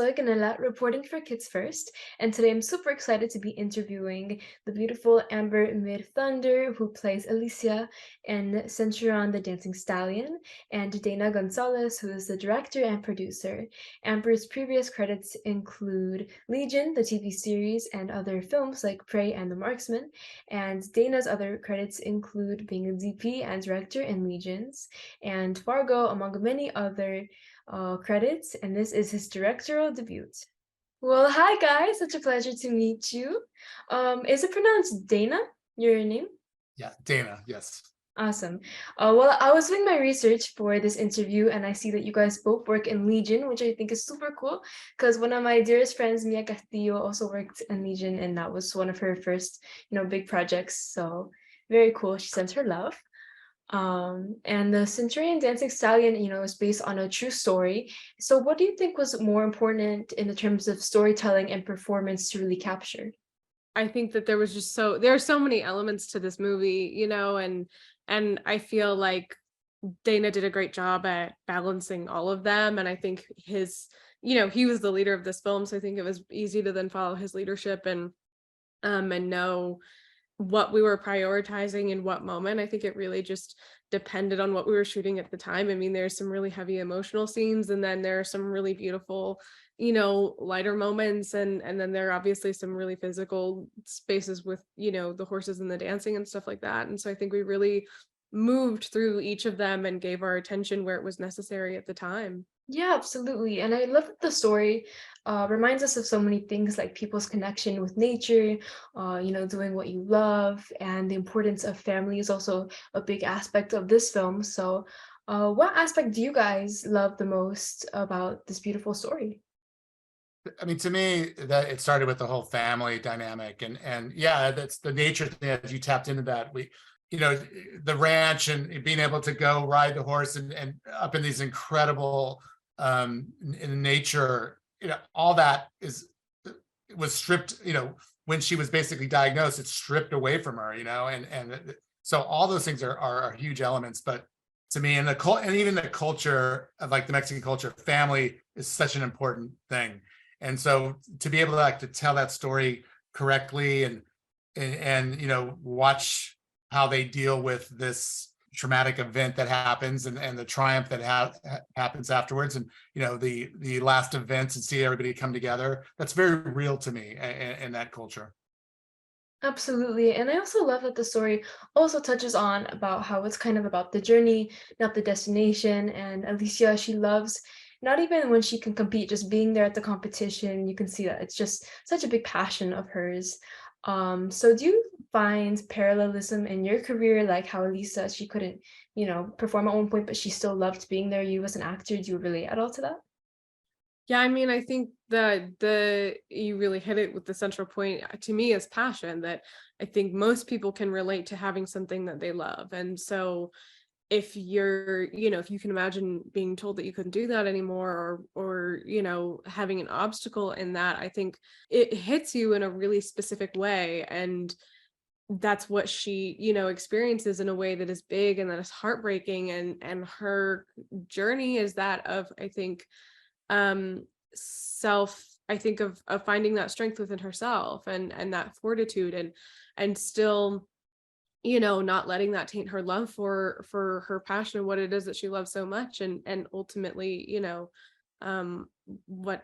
Soy Canela, reporting for Kids First, and today I'm super excited to be interviewing the beautiful Amber Midthunder, who plays Alicia, and Centurion, the Dancing Stallion, and Dana Gonzales, who is the director and producer. Amber's previous credits include Legion, the TV series, and other films like Prey and The Marksman, and Dana's other credits include being a DP and director in Legions, and Fargo, among many other credits, and this is his directorial debut. Well, hi guys, such a pleasure to meet you. Is it pronounced Dana, your name? Yeah, Dana, yes. Awesome. Well, I was doing my research for this interview, and I see that you guys both work in Legion, which I think is super cool, because one of my dearest friends, Mia Castillo, also worked in Legion, and that was one of her first, big projects. So very cool. She sends her love. And the Centurion Dancing Stallion, is based on a true story. So what do you think was more important in the terms of storytelling and performance to really capture? I think that there are so many elements to this movie, and I feel like Dana did a great job at balancing all of them. And I think he was the leader of this film, so I think it was easy to then follow his leadership and know what we were prioritizing in what moment. I think it really just depended on what we were shooting at the time. I mean, there's some really heavy emotional scenes, and then there are some really beautiful, lighter moments, and then there are obviously some really physical spaces with, the horses and the dancing and stuff like that. And so I think we really moved through each of them and gave our attention where it was necessary at the time. Yeah, absolutely. And I love that the story reminds us of so many things like people's connection with nature, doing what you love, and the importance of family is also a big aspect of this film. So, what aspect do you guys love the most about this beautiful story? I mean, to me, that it started with the whole family dynamic, and yeah, that's the nature thing. As you tapped into that, the ranch and being able to go ride the horse and up in these incredible in nature, all that was stripped. When she was basically diagnosed, it's stripped away from her. And so all those things are huge elements. But to me, and even the culture of like the Mexican culture, family is such an important thing. And so to be able to tell that story correctly and watch how they deal with this traumatic event that happens and the triumph that happens afterwards, and the last events, and see everybody come together, that's very real to me in that culture. Absolutely. And I also love that the story also touches on about how it's kind of about the journey, not the destination. And Alicia, she loves, not even when she can compete, just being there at the competition, you can see that it's just such a big passion of hers. So do you find parallelism in your career, like how Elisa, she couldn't, perform at one point, but she still loved being there? You as an actor, do you relate at all to that? Yeah, I mean, I think that you really hit it with the central point to me is passion, that I think most people can relate to having something that they love. And so if if you can imagine being told that you couldn't do that anymore, or having an obstacle in that, I think it hits you in a really specific way. And that's what she, experiences in a way that is big and that is heartbreaking. And her journey is that of, I think, of finding that strength within herself and that fortitude, and still not letting that taint her love for her passion and what it is that she loves so much, and ultimately what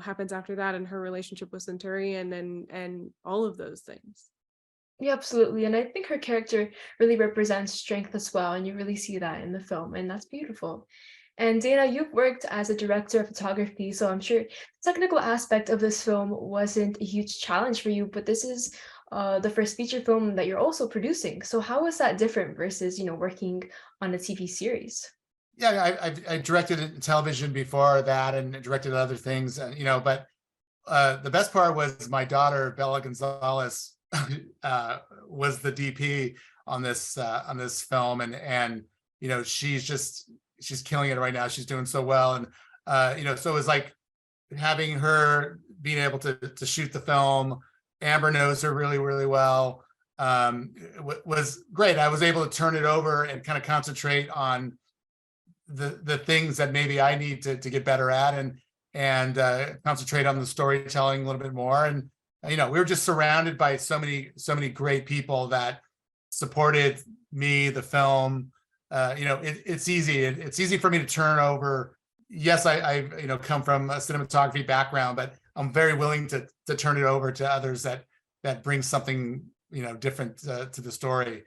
happens after that in her relationship with Centurion and all of those things. Yeah, absolutely. And I think her character really represents strength as well. And you really see that in the film. And that's beautiful. And Dana, you've worked as a director of photography, so I'm sure the technical aspect of this film wasn't a huge challenge for you, but this is the first feature film that you're also producing. So how is that different versus, working on a TV series? Yeah, I directed in television before that and directed other things, but the best part was my daughter, Bella Gonzales, was the DP on this film, and she's killing it right now. She's doing so well, and so it was like having her being able to shoot the film. Amber knows her really, really well. Was great. I was able to turn it over and kind of concentrate on the things that maybe I need to get better at, and concentrate on the storytelling a little bit more. And we were just surrounded by so many great people that supported me, the film. It's easy for me to turn over. Yes, I come from a cinematography background, but I'm very willing to turn it over to others that bring something different to the story.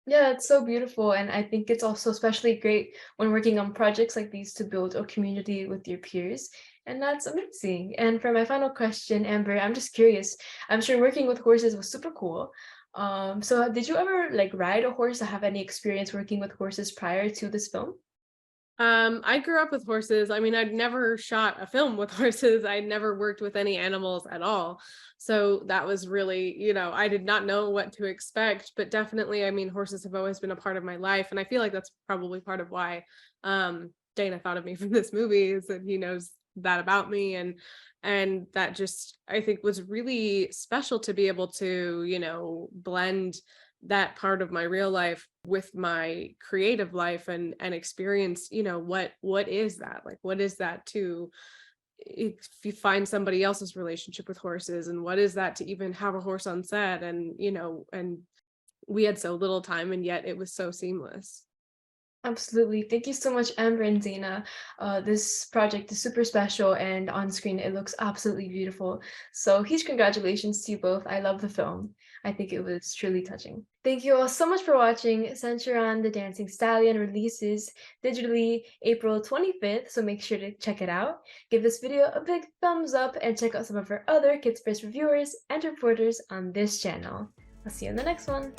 Yeah, it's so beautiful. And I think it's also especially great when working on projects like these to build a community with your peers. And that's amazing. And for my final question, Amber, I'm just curious. I'm sure working with horses was super cool. So did you ever like ride a horse or have any experience working with horses prior to this film? I grew up with horses. I mean, I'd never shot a film with horses. I'd never worked with any animals at all. So that was really, I did not know what to expect, but definitely, I mean, horses have always been a part of my life. And I feel like that's probably part of why Dana thought of me for this movie, is that he knows that about me. And that just, I think, was really special to be able to, blend that part of my real life with my creative life and experience, what is that, like, what is that to, if you find somebody else's relationship with horses, and what is that to even have a horse on set, and we had so little time and yet it was so seamless. Absolutely. Thank you so much, Amber and Zena. This project is super special, and on screen it looks absolutely beautiful. So huge congratulations to you both. I love the film. I think it was truly touching. Thank you all so much for watching. Centurion the Dancing Stallion releases digitally April 25th, so make sure to check it out. Give this video a big thumbs up and check out some of our other Kids First reviewers and reporters on this channel. I'll see you in the next one.